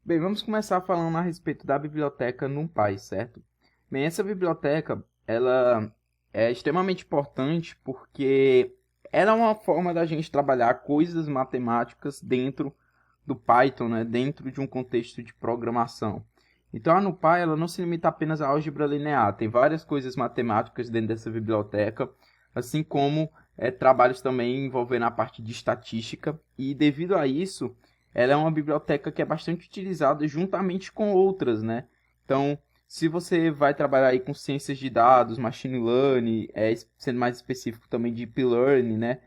Bem, vamos começar falando a respeito da biblioteca NumPy, certo? Bem, essa biblioteca, ela é extremamente importante porque ela é uma forma da gente trabalhar coisas matemáticas dentro do Python, né? Dentro de um contexto de programação. Então, a NumPy ela não se limita apenas à álgebra linear, tem várias coisas matemáticas dentro dessa biblioteca, assim como trabalhos também envolvendo a parte de estatística, e devido a isso, ela é uma biblioteca que é bastante utilizada juntamente com outras, né? Então, se você vai trabalhar aí com ciências de dados, machine learning, sendo mais específico também deep learning, né?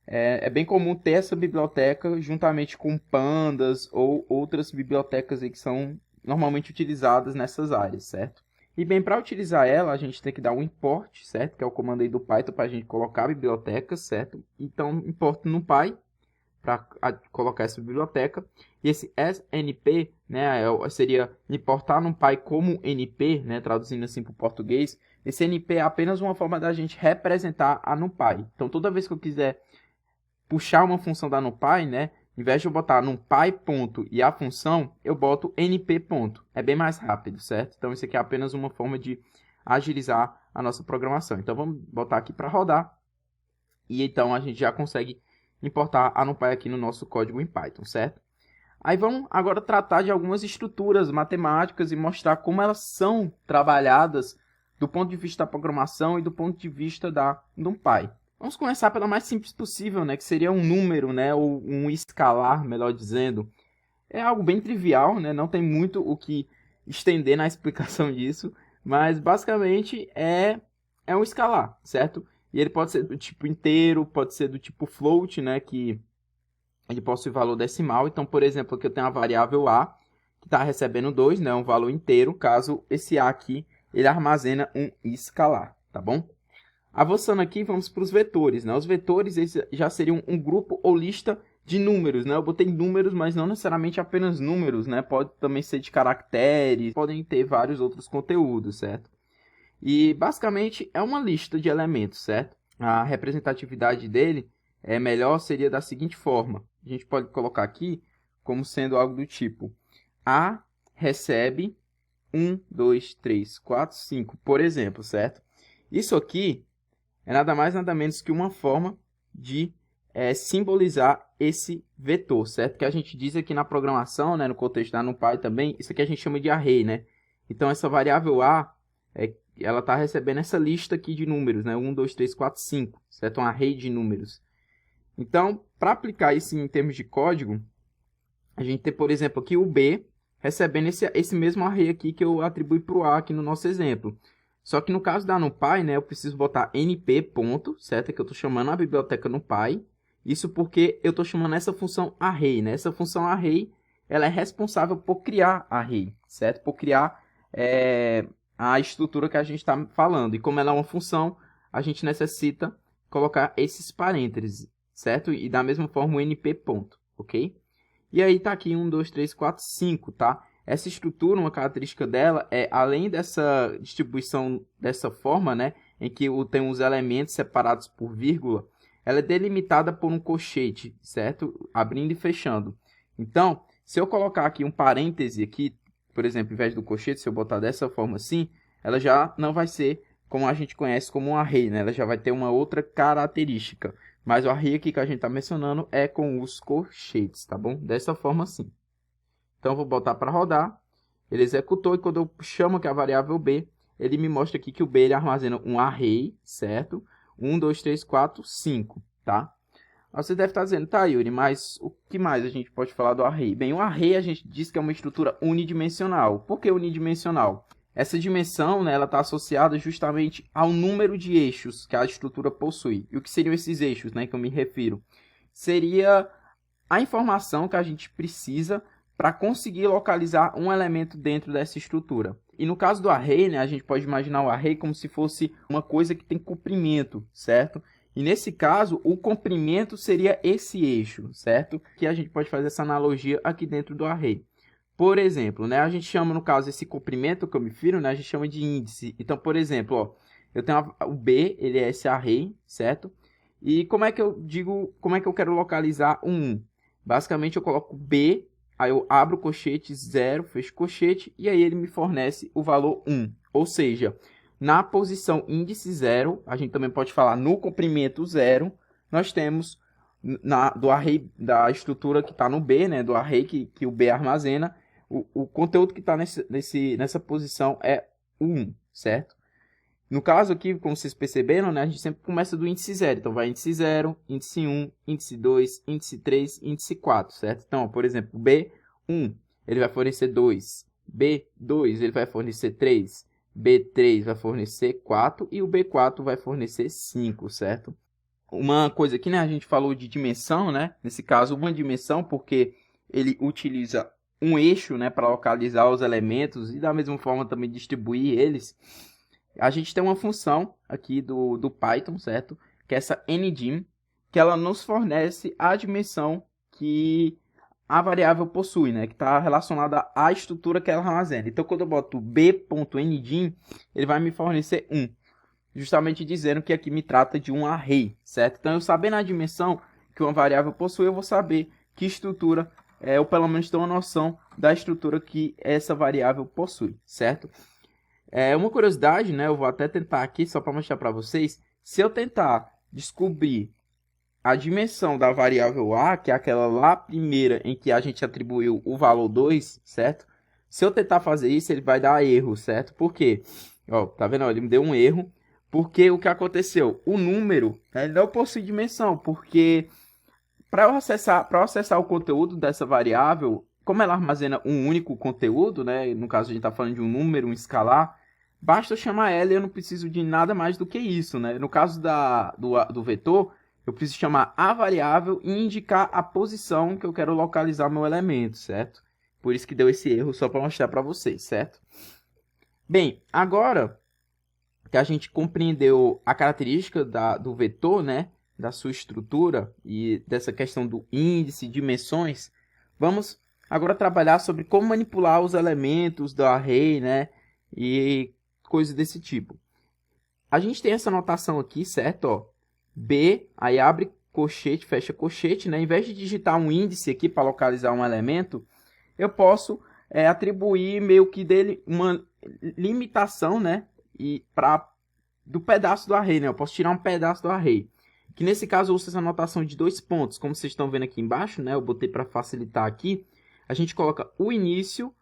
É bem comum ter essa biblioteca juntamente com pandas ou outras bibliotecas aí que são normalmente utilizadas nessas áreas, certo? E bem, para utilizar ela, a gente tem que dar um import, certo? Que é o comando aí do Python para a gente colocar a biblioteca, certo? Então, importo no Py para colocar essa biblioteca. E esse snp, né, seria importar NumPy como np, né, traduzindo assim para o português. Esse np é apenas uma forma da gente representar a NumPy. Então, toda vez que eu quiser puxar uma função da NumPy, né, em vez de eu botar NumPy ponto e a função, eu boto np ponto. É bem mais rápido, certo? Então, isso aqui é apenas uma forma de agilizar a nossa programação. Então, vamos botar aqui para rodar. E então, a gente já consegue importar a NumPy aqui no nosso código em Python, certo? Aí vamos agora tratar de algumas estruturas matemáticas e mostrar como elas são trabalhadas do ponto de vista da programação e do ponto de vista da NumPy. Vamos começar pela mais simples possível, né, que seria um número, né, ou um escalar, melhor dizendo. É algo bem trivial, né, não tem muito o que estender na explicação disso, mas basicamente é um escalar, certo? E ele pode ser do tipo inteiro, pode ser do tipo float, né, que ele possui valor decimal. Então, por exemplo, aqui eu tenho a variável a, que está recebendo 2, né, um valor inteiro, caso esse a aqui, ele armazena um escalar, tá bom? Avançando aqui, vamos para os vetores, né? Os vetores já seriam um grupo ou lista de números, né? Eu botei números, mas não necessariamente apenas números, né? Pode também ser de caracteres, podem ter vários outros conteúdos, certo? E basicamente é uma lista de elementos, certo? A representatividade dele seria da seguinte forma. A gente pode colocar aqui como sendo algo do tipo A recebe 1, 2, 3, 4, 5, por exemplo, certo? Isso aqui é nada mais nada menos que uma forma de simbolizar esse vetor, certo? Que a gente diz aqui na programação, né, no contexto da NumPy também, isso aqui a gente chama de array, né? Então essa variável A ela está recebendo essa lista aqui de números, né? 1, 2, 3, 4, 5, certo? Um array de números. Então, para aplicar isso em termos de código, a gente tem, por exemplo, aqui o B recebendo esse mesmo array aqui que eu atribuí para o A aqui no nosso exemplo. Só que no caso da NumPy, né, eu preciso botar np ponto, certo? Que eu estou chamando a biblioteca NumPy. Isso porque eu estou chamando essa função array, né? Essa função array, ela é responsável por criar array, certo? Por criar a estrutura que a gente está falando. E como ela é uma função, a gente necessita colocar esses parênteses, certo? E da mesma forma o np ponto, ok? E aí está aqui 1, 2, 3, 4, 5, tá? Essa estrutura, uma característica dela além dessa distribuição dessa forma, né, em que tem os elementos separados por vírgula, ela é delimitada por um colchete, certo? Abrindo e fechando. Então, se eu colocar aqui um parêntese aqui, por exemplo, em vez do colchete, se eu botar dessa forma assim, ela já não vai ser como a gente conhece como um array, né? Ela já vai ter uma outra característica. Mas o array aqui que a gente está mencionando é com os colchetes, tá bom? Dessa forma assim. Então, eu vou botar para rodar. Ele executou e quando eu chamo aqui a variável B, ele me mostra aqui que o B ele armazena um array, certo? 1, 2, 3, 4, 5, tá? Você deve estar dizendo, tá, Yuri, mas o que mais a gente pode falar do array? Bem, o array a gente diz que é uma estrutura unidimensional. Por que unidimensional? Essa dimensão, né, ela está associada justamente ao número de eixos que a estrutura possui. E o que seriam esses eixos, né, que eu me refiro? Seria a informação que a gente precisa para conseguir localizar um elemento dentro dessa estrutura. E no caso do array, né, a gente pode imaginar o array como se fosse uma coisa que tem comprimento, certo? E nesse caso, o comprimento seria esse eixo, certo? Que a gente pode fazer essa analogia aqui dentro do array. Por exemplo, né, a gente chama, no caso, esse comprimento que eu me refiro, né, a gente chama de índice. Então, por exemplo, ó, eu tenho o B, ele é esse array, certo? E como é que eu digo, como é que eu quero localizar o 1? Basicamente eu coloco B, aí eu abro o colchete 0, fecho o colchete, e aí ele me fornece o valor 1. Ou seja, na posição índice 0, a gente também pode falar no comprimento 0, nós temos do array da estrutura que está no B, né, do array que o B armazena, o conteúdo que está nessa posição é o 1, certo? No caso aqui, como vocês perceberam, né, a gente sempre começa do índice 0. Então, vai índice 0, índice 1, índice 2, índice 3, índice 4, certo? Então, por exemplo, B1, ele vai fornecer 2. B2, ele vai fornecer 3. B3 vai fornecer 4. E o B4 vai fornecer 5, certo? Uma coisa aqui, né, a gente falou de dimensão, né? Nesse caso, uma dimensão, porque ele utiliza um eixo, né, para localizar os elementos e da mesma forma também distribuir eles. A gente tem uma função aqui do Python, certo? Que é essa ndim, que ela nos fornece a dimensão que a variável possui, né? Que está relacionada à estrutura que ela armazena. Então, quando eu boto b.ndim, ele vai me fornecer 1. Justamente dizendo que aqui me trata de um array, certo? Então, eu sabendo a dimensão que uma variável possui, eu vou saber que estrutura, ou pelo menos ter uma noção da estrutura que essa variável possui, certo? Uma curiosidade, né? Eu vou até tentar aqui, só para mostrar para vocês. Se eu tentar descobrir a dimensão da variável A, que é aquela lá primeira em que a gente atribuiu o valor 2, certo? Se eu tentar fazer isso, ele vai dar erro, certo? Por quê? Ó, tá vendo? Ele me deu um erro. Porque o que aconteceu? O número, ele não possui dimensão, porque para eu acessar o conteúdo dessa variável, como ela armazena um único conteúdo, né? No caso a gente está falando de um número, um escalar, basta eu chamar ela e eu não preciso de nada mais do que isso, né? No caso do vetor, eu preciso chamar a variável e indicar a posição que eu quero localizar meu elemento, certo? Por isso que deu esse erro, só para mostrar para vocês, certo? Bem, agora que a gente compreendeu a característica do vetor, né? Da sua estrutura e dessa questão do índice, dimensões, vamos agora trabalhar sobre como manipular os elementos do array, né? E coisas desse tipo. A gente tem essa notação aqui, certo? Ó, B, aí abre colchete, fecha colchete, né? Em vez de digitar um índice aqui para localizar um elemento, eu posso atribuir meio que dele uma limitação, né? E do pedaço do array, né? Eu posso tirar um pedaço do array. Que nesse caso eu uso essa notação de 2 pontos, como vocês estão vendo aqui embaixo, né? Eu botei para facilitar aqui. A gente coloca o início,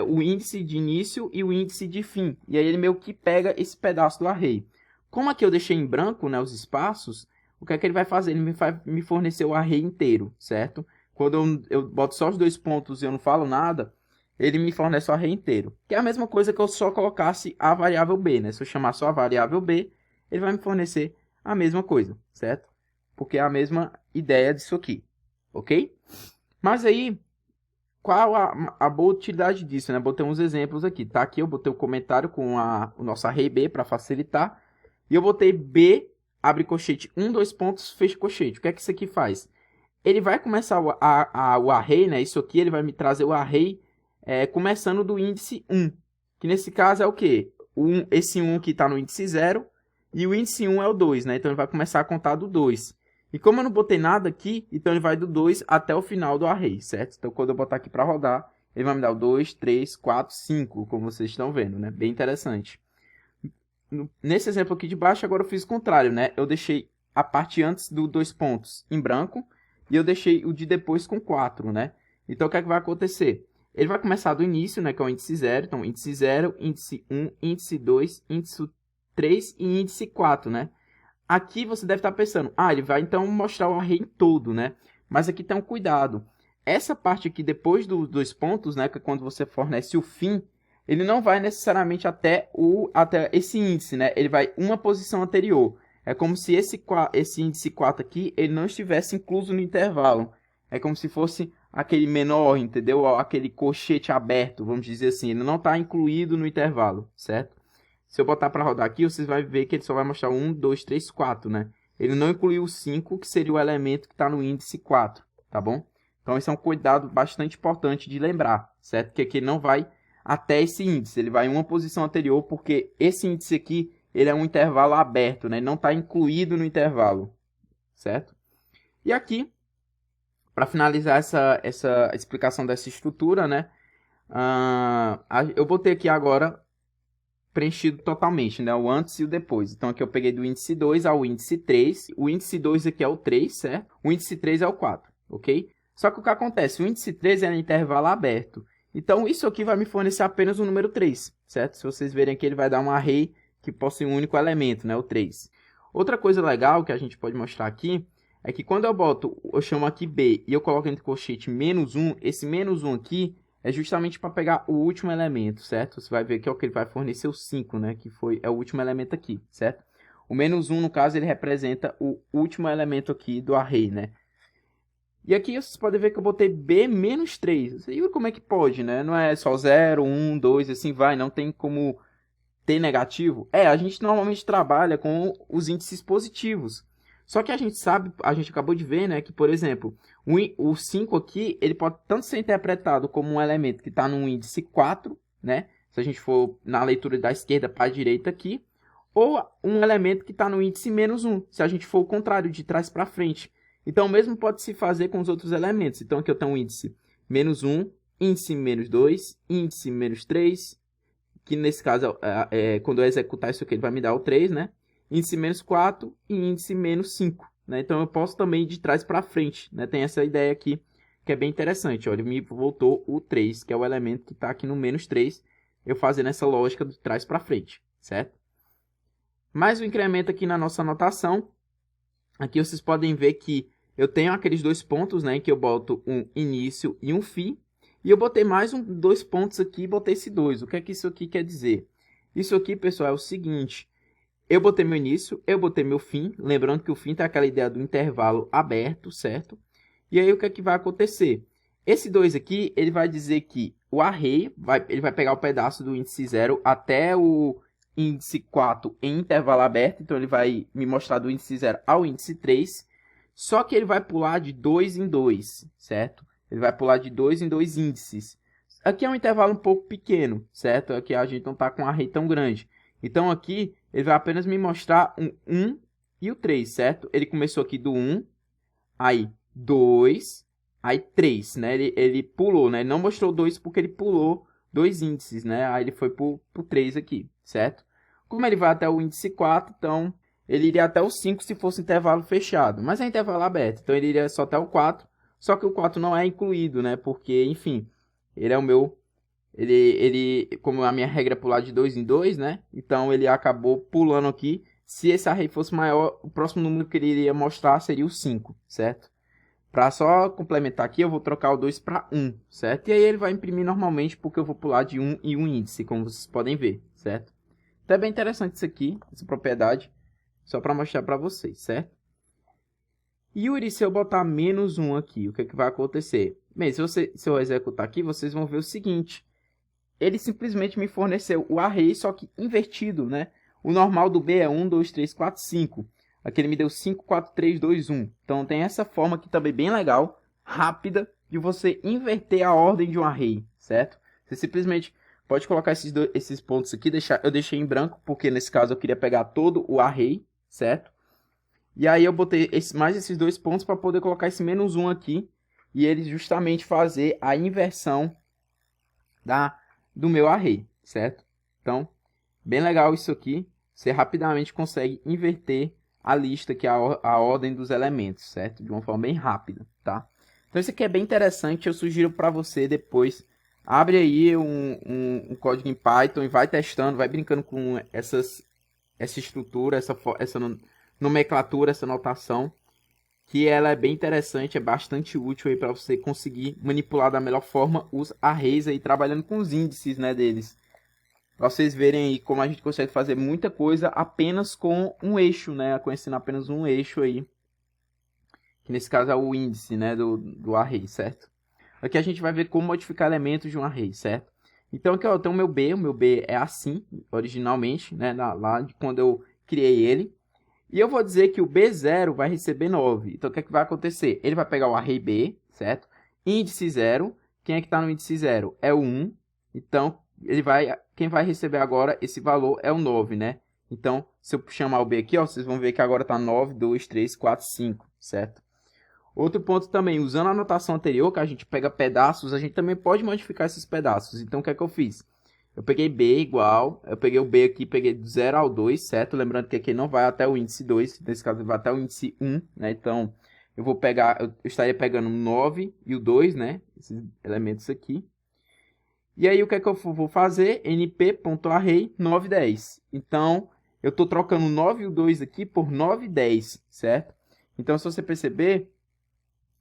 o índice de início e o índice de fim. E aí ele meio que pega esse pedaço do array. Como aqui eu deixei em branco, né, os espaços, o que é que ele vai fazer? Ele vai me fornecer o array inteiro, certo? Quando eu boto só os 2 pontos e eu não falo nada, ele me fornece o array inteiro. Que é a mesma coisa que eu só colocasse a variável b, né? Se eu chamar só a variável b, ele vai me fornecer a mesma coisa, certo? Porque é a mesma ideia disso aqui, ok? Mas aí, qual a boa utilidade disso, né? Botei uns exemplos aqui, tá? Aqui eu botei o comentário com o nosso array b para facilitar. E eu botei b, abre colchete, 1, 2 pontos, fecha colchete. O que é que isso aqui faz? Ele vai começar o array, né? Isso aqui, ele vai me trazer o array começando do índice 1. Que nesse caso é o quê? Esse 1 que está no índice 0. E o índice 1 é o 2, né? Então ele vai começar a contar do 2. E como eu não botei nada aqui, então ele vai do 2 até o final do array, certo? Então quando eu botar aqui para rodar, ele vai me dar o 2, 3, 4, 5, como vocês estão vendo, né? Bem interessante. Nesse exemplo aqui de baixo, agora eu fiz o contrário, né? Eu deixei a parte antes do 2 pontos em branco e eu deixei o de depois com 4, né? Então o que é que vai acontecer? Ele vai começar do início, né? Que é o índice 0. Então, índice 0, índice 1, índice 2, índice 3 e índice 4, né? Aqui você deve estar pensando, ele vai então mostrar o array todo, né? Mas aqui tem um cuidado. Essa parte aqui depois dos 2 pontos, né? Que é quando você fornece o fim, ele não vai necessariamente até esse índice, né? Ele vai uma posição anterior. É como se esse índice 4 aqui, ele não estivesse incluso no intervalo. É como se fosse aquele menor, entendeu? Aquele colchete aberto, vamos dizer assim. Ele não está incluído no intervalo, certo? Se eu botar para rodar aqui, vocês vão ver que ele só vai mostrar 1, 2, 3, 4, né? Ele não incluiu o 5, que seria o elemento que está no índice 4, tá bom? Então, esse é um cuidado bastante importante de lembrar, certo? Que aqui ele não vai até esse índice, ele vai em uma posição anterior, porque esse índice aqui, ele é um intervalo aberto, né? Não está incluído no intervalo, certo? E aqui, para finalizar essa explicação dessa estrutura, né? Eu botei aqui agora preenchido totalmente, né? O antes e o depois. Então aqui eu peguei do índice 2 ao índice 3. O índice 2 aqui é o 3, certo? O índice 3 é o 4, ok? Só que o que acontece? O índice 3 é no intervalo aberto. Então isso aqui vai me fornecer apenas o número 3, certo? Se vocês verem aqui, ele vai dar um array que possui um único elemento, né? O 3. Outra coisa legal que a gente pode mostrar aqui é que quando eu chamo aqui B e eu coloco entre colchete menos 1, esse menos 1 aqui é justamente para pegar o último elemento, certo? Você vai ver que é o que ele vai fornecer o 5, né? Que é o último elemento aqui, certo? O menos 1, no caso, ele representa o último elemento aqui do array, né? E aqui vocês podem ver que eu botei B menos 3. Você viu como é que pode, né? Não é só 0, 1, 2, assim vai. Não tem como ter negativo. A gente normalmente trabalha com os índices positivos. Só que a gente sabe, a gente acabou de ver, né, que, por exemplo, o 5 aqui, ele pode tanto ser interpretado como um elemento que está no índice 4, né, se a gente for na leitura da esquerda para a direita aqui, ou um elemento que está no índice menos 1, se a gente for o contrário, de trás para frente. Então, o mesmo pode se fazer com os outros elementos. Então, aqui eu tenho um índice menos 1, índice menos 2, índice menos 3, que nesse caso, quando eu executar isso aqui, ele vai me dar o 3, né? Índice menos 4 e índice menos 5. Né? Então, eu posso também ir de trás para frente. Né? Tem essa ideia aqui, que é bem interessante. Olha, ele me voltou o 3, que é o elemento que está aqui no menos 3. Eu fazendo essa lógica de trás para frente, certo? Mais um incremento aqui na nossa anotação. Aqui vocês podem ver que eu tenho aqueles dois pontos, né? Que eu boto um início e um fim. E eu botei mais dois pontos aqui e botei esse 2. O que é que isso aqui quer dizer? Isso aqui, pessoal, é o seguinte. Eu botei meu início, eu botei meu fim. Lembrando que o fim tem aquela ideia do intervalo aberto, certo? E aí o que é que vai acontecer? Esse 2 aqui, ele vai dizer que o array, ele vai pegar o pedaço do índice 0 até o índice 4 em intervalo aberto. Então, ele vai me mostrar do índice 0 ao índice 3. Só que ele vai pular de 2 em 2, certo? Ele vai pular de 2 em 2 índices. Aqui é um intervalo um pouco pequeno, certo? Aqui a gente não está com um array tão grande. Então, aqui, ele vai apenas me mostrar um 1 e o 3, certo? Ele começou aqui do 1, aí 2, aí 3, né? Ele pulou, né? Ele não mostrou 2 porque ele pulou 2 índices, né? Aí ele foi para o 3 aqui, certo? Como ele vai até o índice 4, então ele iria até o 5 se fosse intervalo fechado. Mas é intervalo aberto, então ele iria só até o 4. Só que o 4 não é incluído, né? Porque, enfim, ele é o meu... como a minha regra é pular de 2 em 2, né? Então ele acabou pulando aqui. Se esse array fosse maior, o próximo número que ele iria mostrar seria o 5, certo? Para só complementar aqui, eu vou trocar o 2 para 1, certo? E aí ele vai imprimir normalmente, porque eu vou pular de 1 em um índice, como vocês podem ver, certo? Então é bem interessante isso aqui, essa propriedade, só para mostrar para vocês, certo? Yuri, se eu botar menos 1 aqui, o que, é que vai acontecer? Bem, se eu executar aqui, vocês vão ver o seguinte. Ele simplesmente me forneceu o array, só que invertido, né? O normal do B é 1, 2, 3, 4, 5. Aqui ele me deu 5, 4, 3, 2, 1. Então tem essa forma aqui também bem legal, rápida, de você inverter a ordem de um array, certo? Você simplesmente pode colocar esses pontos aqui, eu deixei em branco, porque nesse caso eu queria pegar todo o array, certo? E aí eu botei mais esses dois pontos para poder colocar esse menos 1 aqui, e ele justamente fazer a inversão do meu array, certo? Então, bem legal isso aqui. Você rapidamente consegue inverter a lista, que é a ordem dos elementos, certo? De uma forma bem rápida, tá? Então, isso aqui é bem interessante. Eu sugiro para você depois, abre aí um código em Python e vai testando, vai brincando com essa estrutura, essa nomenclatura, essa notação, que ela é bem interessante, é bastante útil aí para você conseguir manipular da melhor forma os arrays aí, trabalhando com os índices, né, deles. Para vocês verem aí como a gente consegue fazer muita coisa apenas com um eixo, né, conhecendo apenas um eixo aí, que nesse caso é o índice, né, do array, certo? Aqui a gente vai ver como modificar elementos de um array, certo? Então aqui eu tenho o meu B é assim, originalmente, né, lá de quando eu criei ele. E eu vou dizer que o B0 vai receber 9. Então, o que é que vai acontecer? Ele vai pegar o array B, certo? Índice 0. Quem é que está no índice 0? É o 1. Então, quem vai receber agora esse valor é o 9, né? Então, se eu chamar o B aqui, ó, vocês vão ver que agora está 9, 2, 3, 4, 5, certo? Outro ponto também, usando a anotação anterior, que a gente pega pedaços, a gente também pode modificar esses pedaços. Então, o que é que eu fiz? Eu peguei B igual, eu peguei o B aqui, peguei do 0 ao 2, certo? Lembrando que aqui não vai até o índice 2, nesse caso vai até o índice 1, né? Então, eu vou pegar, eu estaria pegando o 9 e o 2, né? Esses elementos aqui. E aí, o que é que eu vou fazer? np.array 9, 10. Então, eu estou trocando o 9 e o 2 aqui por 9 e 10, certo? Então, se você perceber,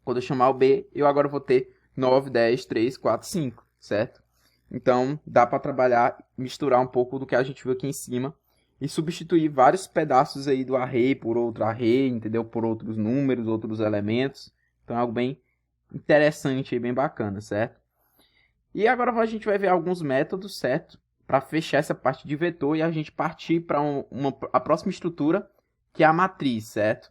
quando eu chamar o B, eu agora vou ter 9, 10, 3, 4, 5, certo? Então, dá para trabalhar, misturar um pouco do que a gente viu aqui em cima e substituir vários pedaços aí do array por outro array, entendeu? Por outros números, outros elementos. Então, é algo bem interessante e bem bacana, certo? E agora a gente vai ver alguns métodos, certo? Para fechar essa parte de vetor e a gente partir para a próxima estrutura, que é a matriz, certo?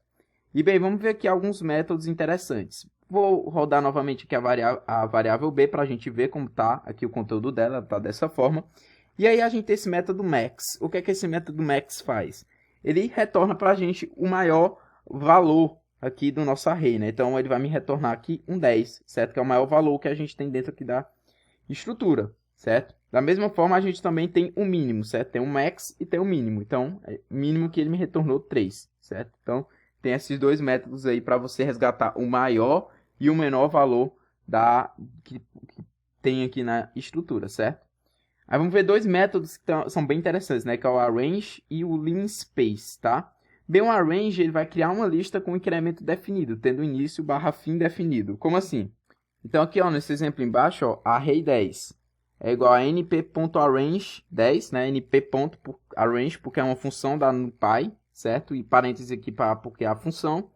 E bem, vamos ver aqui alguns métodos interessantes. Vou rodar novamente aqui a variável b para a gente ver como está aqui o conteúdo dela, está dessa forma. E aí a gente tem esse método max. O que é que esse método max faz? Ele retorna para a gente o maior valor aqui do nosso array, né? Então ele vai me retornar aqui um 10, certo? Que é o maior valor que a gente tem dentro aqui da estrutura, certo? Da mesma forma, a gente também tem o mínimo, certo? Tem o max e tem o mínimo. Então, o mínimo que ele me retornou 3, certo? Então, tem esses dois métodos aí para você resgatar o maior e o menor valor que tem aqui na estrutura, certo? Aí vamos ver dois métodos que são bem interessantes, né? Que é o arrange e o linspace, tá? Bem, o arrange ele vai criar uma lista com incremento definido, tendo início barra fim definido. Como assim? Então aqui, ó, nesse exemplo embaixo, ó, array 10 é igual a np.arrange 10, né? np.arrange porque é uma função da NumPy, certo? E parênteses aqui porque é a função.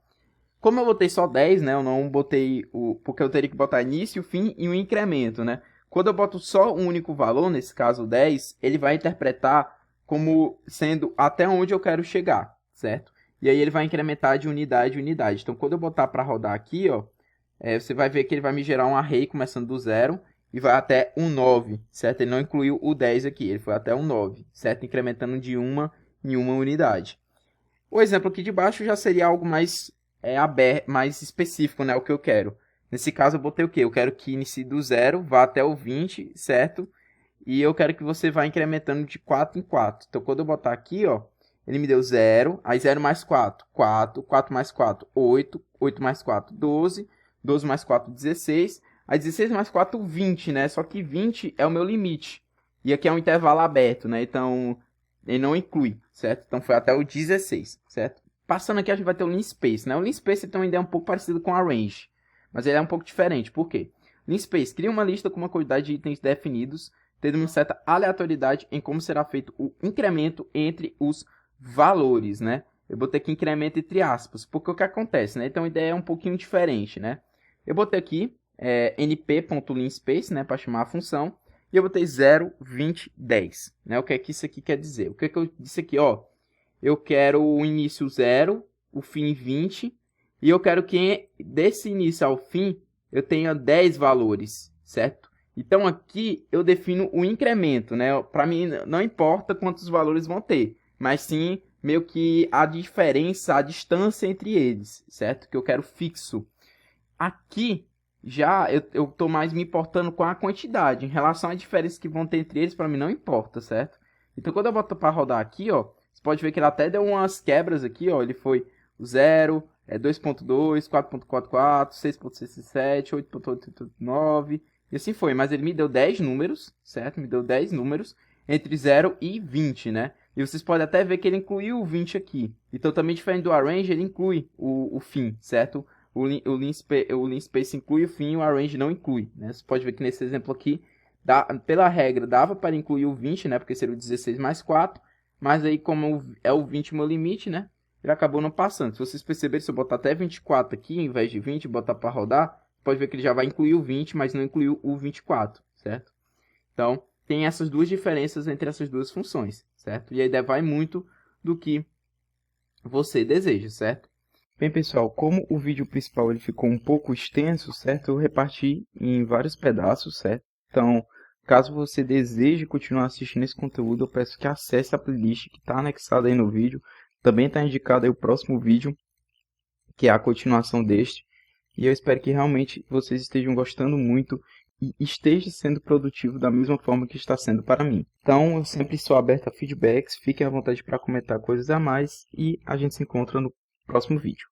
Como eu botei só 10, né? Eu não botei porque eu teria que botar início, fim e um incremento, né? Quando eu boto só um único valor, nesse caso 10, ele vai interpretar como sendo até onde eu quero chegar, certo? E aí ele vai incrementar de unidade em unidade. Então, quando eu botar para rodar aqui, ó, você vai ver que ele vai me gerar um array começando do 0 e vai até um 9, certo? Ele não incluiu o 10 aqui, ele foi até um 9, certo? Incrementando de uma em uma unidade. O exemplo aqui de baixo já seria algo mais aberto, mais específico, né? O que eu quero. Nesse caso, eu botei o quê? Eu quero que inicie do 0, vá até o 20, certo? E eu quero que você vá incrementando de 4 em 4. Então, quando eu botar aqui, ó, ele me deu 0, aí 0 mais 4, 4, 4 mais 4, 8, 8 mais 4, 12, 12 mais 4, 16, aí 16 mais 4, 20, né? Só que 20 é o meu limite. E aqui é um intervalo aberto, né? Então, ele não inclui, certo? Então, foi até o 16, certo? Passando aqui, a gente vai ter o linspace, né? O linspace tem uma ideia um pouco parecida com o arrange, mas ele é um pouco diferente. Por quê? Linspace cria uma lista com uma quantidade de itens definidos, tendo uma certa aleatoriedade em como será feito o incremento entre os valores, né? Eu botei aqui incremento entre aspas, porque o que acontece, né? Então, a ideia é um pouquinho diferente, né? Eu botei aqui np.linspace, né? Para chamar a função. E eu botei 0, 20, 10. Né? O que é que isso aqui quer dizer? O que é que eu disse aqui? Ó, eu quero o início 0, o fim 20. E eu quero que desse início ao fim eu tenha 10 valores, certo? Então aqui eu defino o incremento, né? Para mim não importa quantos valores vão ter, mas sim meio que a diferença, a distância entre eles, certo? Que eu quero fixo. Aqui já eu estou mais me importando com a quantidade. Em relação à diferença que vão ter entre eles, para mim não importa, certo? Então quando eu boto para rodar aqui, ó, você pode ver que ele até deu umas quebras aqui, ó. Ele foi 0, 2.2, 4.44, 6.67, 8.89 e assim foi. Mas ele me deu 10 números, certo? Me deu 10 números entre 0 e 20, né? E vocês podem até ver que ele incluiu o 20 aqui. Então também diferente do arrange, ele inclui o fim, certo? O linspace inclui o fim, o arrange não inclui, né? Você pode ver que nesse exemplo aqui, pela regra, dava para incluir o 20, né? Porque seria o 16 mais 4. Mas aí, como é o 20 o meu limite, né? Ele acabou não passando. Se vocês perceberem, se eu botar até 24 aqui, ao invés de 20, botar para rodar, pode ver que ele já vai incluir o 20, mas não incluiu o 24, certo? Então, tem essas duas diferenças entre essas duas funções, certo? E a ideia vai muito do que você deseja, certo? Bem, pessoal, como o vídeo principal ele ficou um pouco extenso, certo? Eu reparti em vários pedaços, certo? Então, Caso você deseje continuar assistindo esse conteúdo, eu peço que acesse a playlist que está anexada aí no vídeo. Também está indicado aí o próximo vídeo, que é a continuação deste. E eu espero que realmente vocês estejam gostando muito e esteja sendo produtivo da mesma forma que está sendo para mim. Então, eu sempre estou aberto a feedbacks, fiquem à vontade para comentar coisas a mais e a gente se encontra no próximo vídeo.